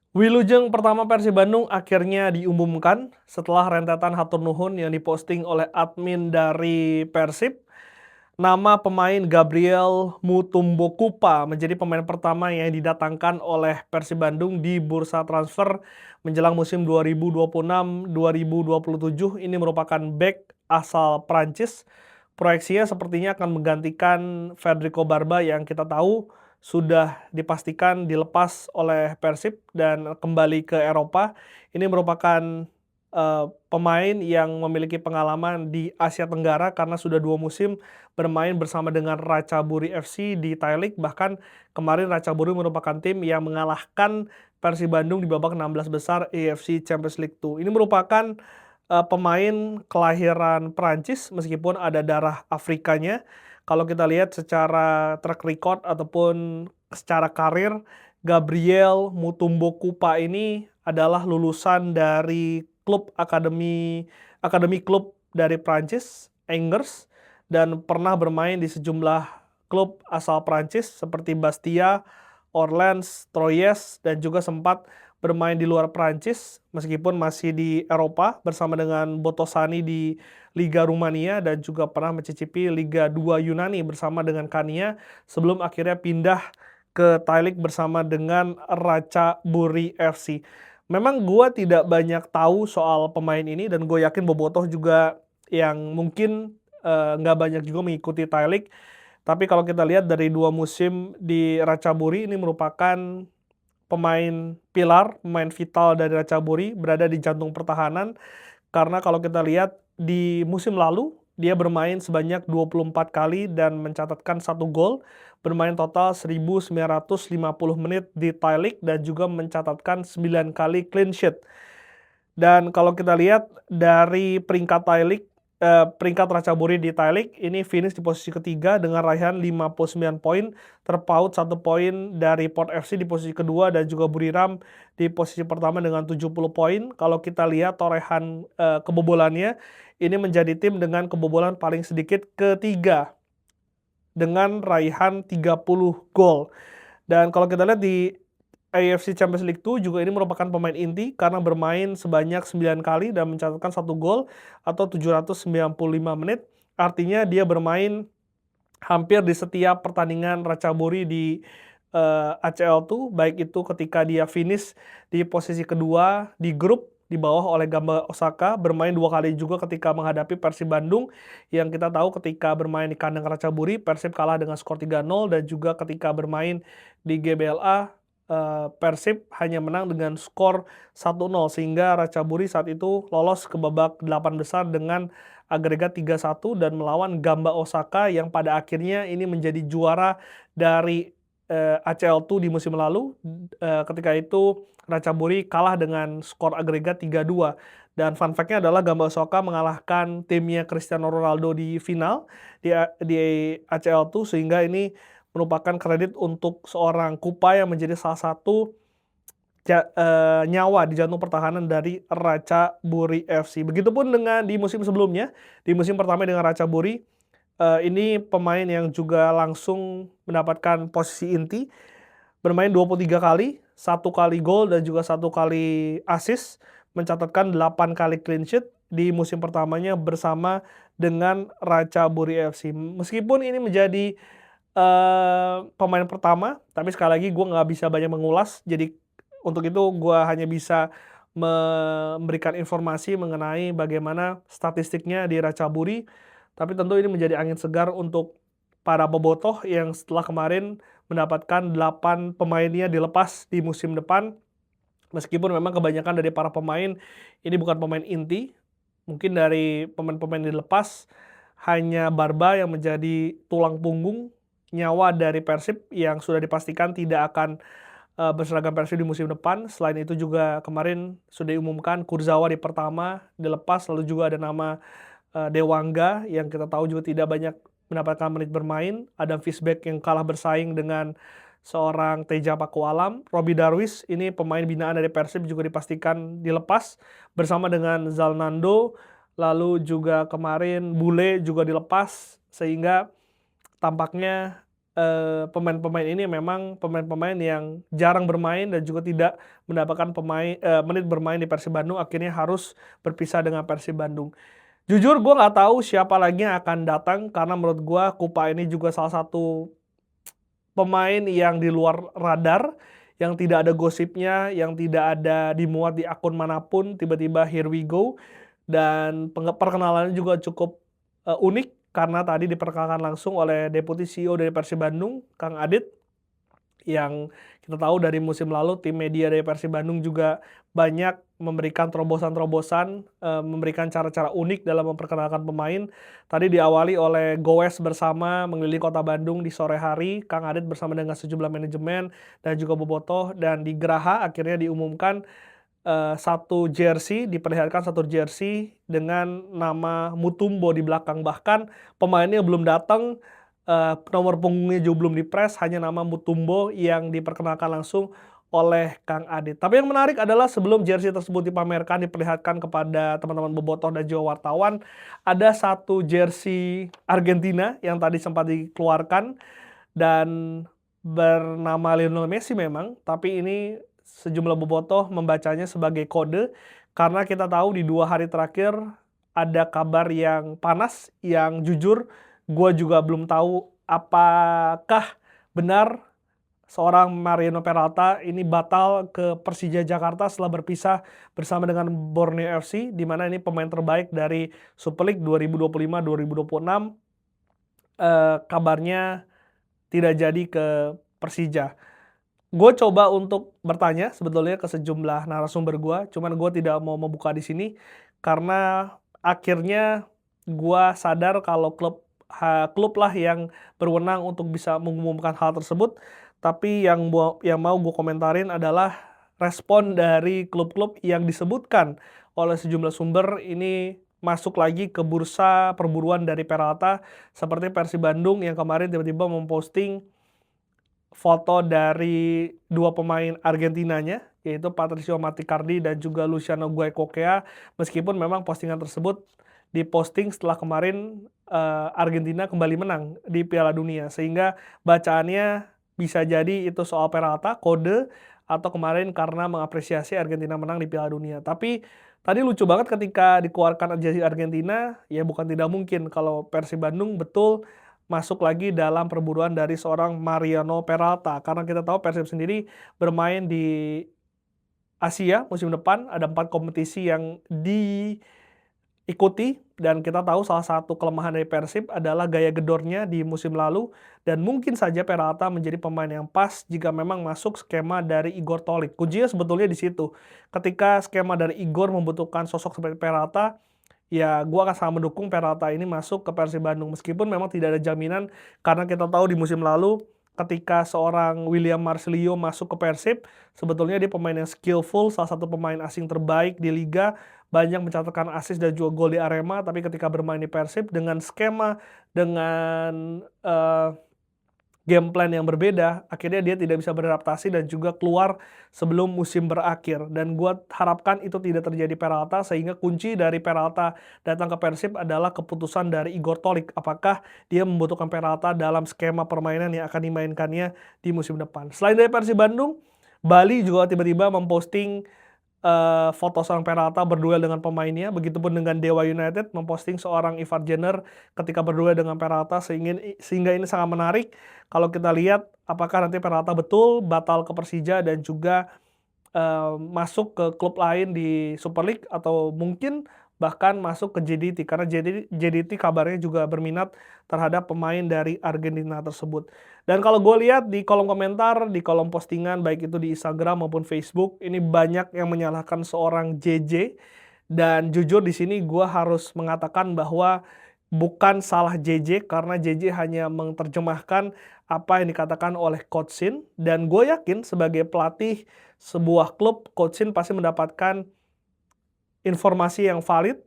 Wilujeng pertama Persib Bandung akhirnya diumumkan setelah rentetan hatur nuhun yang diposting oleh admin dari Persib. Nama pemain Gabriel Mutombokupa menjadi pemain pertama yang didatangkan oleh Persib Bandung di bursa transfer menjelang musim 2026-2027. Ini merupakan bek asal Prancis. Proyeksinya sepertinya akan menggantikan Federico Barba yang kita tahu sudah dipastikan dilepas oleh Persib dan kembali ke Eropa. Ini merupakan pemain yang memiliki pengalaman di Asia Tenggara karena sudah 2 musim bermain bersama dengan Ratchaburi FC di Thai League. Bahkan kemarin Ratchaburi merupakan tim yang mengalahkan Persib Bandung di babak 16 besar AFC Champions League 2. Ini merupakan pemain kelahiran Prancis meskipun ada darah Afrikanya. Kalau kita lihat secara track record ataupun secara karir, Gabriel Mutombokupa ini adalah lulusan dari klub akademi klub dari Prancis, Angers, dan pernah bermain di sejumlah klub asal Prancis seperti Bastia, Orleans, Troyes, dan juga sempat bermain di luar Prancis meskipun masih di Eropa bersama dengan Botoşani di Liga Rumania dan juga pernah mencicipi Liga 2 Yunani bersama dengan Kania sebelum akhirnya pindah ke Thai League bersama dengan Ratchaburi FC. Memang gua tidak banyak tahu soal pemain ini dan gue yakin Bobotoh juga yang mungkin nggak banyak juga mengikuti Thai League. Tapi kalau kita lihat dari 2 musim di Ratchaburi ini merupakan pemain pilar, pemain vital dari Ratchaburi, berada di jantung pertahanan. Karena kalau kita lihat di musim lalu, dia bermain sebanyak 24 kali dan mencatatkan 1 gol, bermain total 1.950 menit di Thai League dan juga mencatatkan 9 kali clean sheet. Dan kalau kita lihat dari peringkat Thai League, peringkat Ratchaburi di Thai League ini finish di posisi ketiga dengan raihan 59 poin, terpaut 1 poin dari Port FC di posisi kedua dan juga Buriram di posisi pertama dengan 70 poin. Kalau kita lihat torehan kebobolannya, ini menjadi tim dengan kebobolan paling sedikit ketiga dengan raihan 30 gol. Dan kalau kita lihat di AFC Champions League 2 juga ini merupakan pemain inti karena bermain sebanyak 9 kali dan mencatatkan 1 gol atau 795 menit. Artinya dia bermain hampir di setiap pertandingan Ratchaburi di ACL2, baik itu ketika dia finish di posisi kedua di grup di bawah oleh Gamba Osaka, bermain 2 kali juga ketika menghadapi Persib Bandung yang kita tahu ketika bermain di kandang Ratchaburi Persib kalah dengan skor 3-0 dan juga ketika bermain di GBLA Persib hanya menang dengan skor 1-0 sehingga Ratchaburi saat itu lolos ke babak 8 besar dengan agregat 3-1 dan melawan Gamba Osaka yang pada akhirnya ini menjadi juara dari ACL2 di musim lalu. Ketika itu Ratchaburi kalah dengan skor agregat 3-2. Dan fun fact-nya adalah Gamba Osaka mengalahkan timnya Cristiano Ronaldo di final di ACL2 sehingga ini merupakan kredit untuk seorang Kupa yang menjadi salah satu nyawa di jantung pertahanan dari Ratchaburi FC. Begitupun dengan di musim sebelumnya, di musim pertama dengan Ratchaburi, ini pemain yang juga langsung mendapatkan posisi inti, bermain 23 kali, 1 kali gol dan juga 1 kali assist, mencatatkan 8 kali clean sheet di musim pertamanya bersama dengan Ratchaburi FC. Meskipun ini menjadi pemain pertama, tapi sekali lagi gue nggak bisa banyak mengulas, jadi untuk itu gue hanya bisa memberikan informasi mengenai bagaimana statistiknya di Ratchaburi, tapi tentu ini menjadi angin segar untuk para bobotoh yang setelah kemarin mendapatkan 8 pemainnya dilepas di musim depan, meskipun memang kebanyakan dari para pemain ini bukan pemain inti, mungkin dari pemain-pemain dilepas hanya Barba yang menjadi tulang punggung nyawa dari Persib yang sudah dipastikan tidak akan berseragam Persib di musim depan. Selain itu juga kemarin sudah diumumkan Kurzawa di pertama dilepas, lalu juga ada nama Dewangga yang kita tahu juga tidak banyak mendapatkan menit bermain. Adam Fisbeck yang kalah bersaing dengan seorang Teja Pakualam. Robbie Darwish ini pemain binaan dari Persib juga dipastikan dilepas bersama dengan Zalnando. Lalu juga kemarin Bule juga dilepas sehingga tampaknya pemain-pemain ini memang pemain-pemain yang jarang bermain dan juga tidak mendapatkan menit bermain di Persib Bandung, akhirnya harus berpisah dengan Persib Bandung. Jujur gue nggak tahu siapa lagi yang akan datang karena menurut gue Kupa ini juga salah satu pemain yang di luar radar, yang tidak ada gosipnya, yang tidak ada dimuat di akun manapun, tiba-tiba here we go. Dan perkenalannya juga cukup unik karena tadi diperkenalkan langsung oleh Deputi CEO dari Persib Bandung, Kang Adit, yang kita tahu dari musim lalu tim media dari Persib Bandung juga banyak memberikan terobosan-terobosan, memberikan cara-cara unik dalam memperkenalkan pemain. Tadi diawali oleh goes bersama mengelilingi kota Bandung di sore hari, Kang Adit bersama dengan sejumlah manajemen dan juga bobotoh, dan di Geraha akhirnya diumumkan diperlihatkan satu jersey dengan nama Mutumbo di belakang. Bahkan pemainnya belum datang, nomor punggungnya juga belum dipres, hanya nama Mutumbo yang diperkenalkan langsung oleh Kang Adit. Tapi yang menarik adalah sebelum jersey tersebut dipamerkan, diperlihatkan kepada teman-teman bobotoh dan juga wartawan, ada satu jersey Argentina yang tadi sempat dikeluarkan dan bernama Lionel Messi memang, tapi ini sejumlah bobotoh membacanya sebagai kode karena kita tahu di 2 hari terakhir ada kabar yang panas, yang jujur gue juga belum tahu apakah benar seorang Mariano Peralta ini batal ke Persija Jakarta setelah berpisah bersama dengan Borneo FC, di mana ini pemain terbaik dari Super League 2025-2026. Kabarnya tidak jadi ke Persija. Gue coba untuk bertanya sebetulnya ke sejumlah narasumber gue, cuman gue tidak mau membuka di sini karena akhirnya gue sadar kalau klub lah yang berwenang untuk bisa mengumumkan hal tersebut. Tapi yang mau gue komentarin adalah respon dari klub-klub yang disebutkan oleh sejumlah sumber ini masuk lagi ke bursa perburuan dari Peralta, seperti Persib Bandung yang kemarin tiba-tiba memposting foto dari 2 pemain Argentinanya, yaitu Patricio Maticardi dan juga Luciano Guaicochea, meskipun memang postingan tersebut diposting setelah kemarin Argentina kembali menang di Piala Dunia, sehingga bacaannya bisa jadi itu soal Peralta, kode, atau kemarin karena mengapresiasi Argentina menang di Piala Dunia. Tapi tadi lucu banget ketika dikeluarkan jersey Argentina, ya bukan tidak mungkin kalau Persib Bandung betul masuk lagi dalam perburuan dari seorang Mariano Peralta. Karena kita tahu Persib sendiri bermain di Asia musim depan, ada 4 kompetisi yang diikuti, dan kita tahu salah satu kelemahan dari Persib adalah gaya gedornya di musim lalu, dan mungkin saja Peralta menjadi pemain yang pas jika memang masuk skema dari Igor Tolik. Kuncinya sebetulnya di situ. Ketika skema dari Igor membutuhkan sosok seperti Peralta, ya gue akan sangat mendukung Peralta ini masuk ke Persib Bandung. Meskipun memang tidak ada jaminan, karena kita tahu di musim lalu ketika seorang William Marcelino masuk ke Persib, sebetulnya dia pemain yang skillful, salah satu pemain asing terbaik di liga, banyak mencatatkan assist dan juga gol di Arema, tapi ketika bermain di Persib dengan skema, dengan game plan yang berbeda, akhirnya dia tidak bisa beradaptasi dan juga keluar sebelum musim berakhir. Dan gue harapkan itu tidak terjadi Peralta, sehingga kunci dari Peralta datang ke Persib adalah keputusan dari Igor Tolik. Apakah dia membutuhkan Peralta dalam skema permainan yang akan dimainkannya di musim depan. Selain dari Persib Bandung, Bali juga tiba-tiba memposting foto seorang Peralta berduel dengan pemainnya. Begitupun dengan Dewa United memposting seorang Ivar Jenner ketika berduel dengan Peralta, sehingga ini sangat menarik kalau kita lihat apakah nanti Peralta betul batal ke Persija dan juga masuk ke klub lain di Super League, atau mungkin bahkan masuk ke JDT, karena JDT kabarnya juga berminat terhadap pemain dari Argentina tersebut. Dan kalau gue lihat di kolom komentar, di kolom postingan, baik itu di Instagram maupun Facebook, ini banyak yang menyalahkan seorang JJ. Dan jujur di sini gue harus mengatakan bahwa bukan salah JJ, karena JJ hanya menerjemahkan apa yang dikatakan oleh Coach Shin. Dan gue yakin sebagai pelatih sebuah klub, Coach Shin pasti mendapatkan informasi yang valid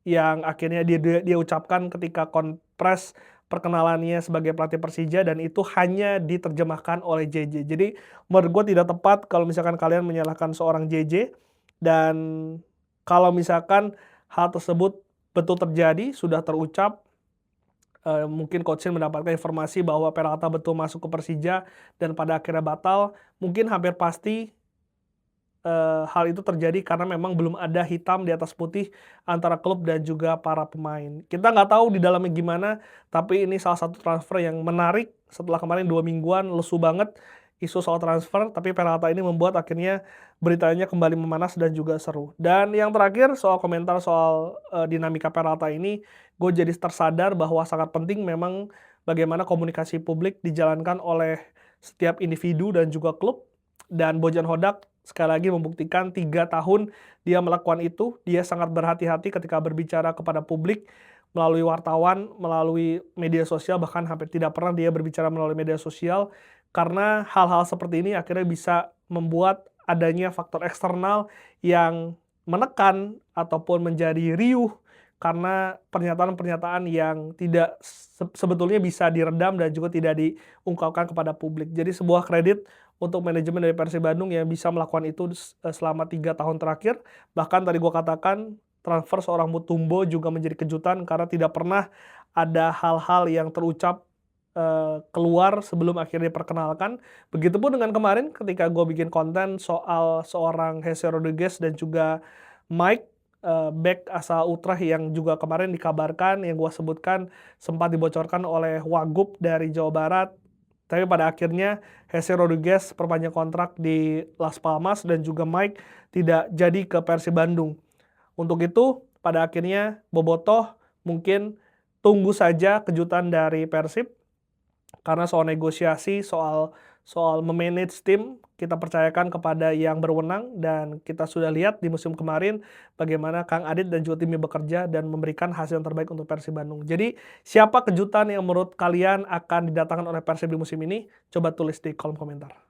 yang akhirnya dia ucapkan ketika konpres perkenalannya sebagai pelatih Persija, dan itu hanya diterjemahkan oleh JJ. Jadi menurut gue tidak tepat kalau misalkan kalian menyalahkan seorang JJ, dan kalau misalkan hal tersebut betul terjadi, sudah terucap, mungkin Coach Shin mendapatkan informasi bahwa Peralta betul masuk ke Persija dan pada akhirnya batal, mungkin hampir pasti hal itu terjadi karena memang belum ada hitam di atas putih antara klub dan juga para pemain. Kita nggak tahu di dalamnya gimana, tapi ini salah satu transfer yang menarik setelah kemarin 2 mingguan lesu banget isu soal transfer, tapi Peralta ini membuat akhirnya beritanya kembali memanas dan juga seru. Dan yang terakhir soal komentar soal, dinamika Peralta ini, gue jadi tersadar bahwa sangat penting memang bagaimana komunikasi publik dijalankan oleh setiap individu dan juga klub, dan Bojan Hodak sekali lagi membuktikan 3 tahun dia melakukan itu, dia sangat berhati-hati ketika berbicara kepada publik, melalui wartawan, melalui media sosial, bahkan hampir tidak pernah dia berbicara melalui media sosial, karena hal-hal seperti ini akhirnya bisa membuat adanya faktor eksternal yang menekan ataupun menjadi riuh karena pernyataan-pernyataan yang tidak sebetulnya bisa diredam dan juga tidak diungkapkan kepada publik. Jadi sebuah kredit untuk manajemen dari Persib Bandung yang bisa melakukan itu selama 3 tahun terakhir. Bahkan tadi gua katakan transfer seorang Mutombo juga menjadi kejutan karena tidak pernah ada hal-hal yang terucap, keluar sebelum akhirnya diperkenalkan. Begitupun dengan kemarin ketika gue bikin konten soal seorang Jesse Rodriguez dan juga Mike, bek asal Utrecht yang juga kemarin dikabarkan yang gua sebutkan sempat dibocorkan oleh Wagub dari Jawa Barat. Tapi pada akhirnya Jesse Rodriguez perpanjang kontrak di Las Palmas dan juga Mike tidak jadi ke Persib Bandung. Untuk itu pada akhirnya bobotoh mungkin tunggu saja kejutan dari Persib karena soal negosiasi, soal soal me-manage tim, kita percayakan kepada yang berwenang dan kita sudah lihat di musim kemarin bagaimana Kang Adit dan juga timnya bekerja dan memberikan hasil yang terbaik untuk Persib Bandung. Jadi, siapa kejutan yang menurut kalian akan didatangkan oleh Persib di musim ini? Coba tulis di kolom komentar.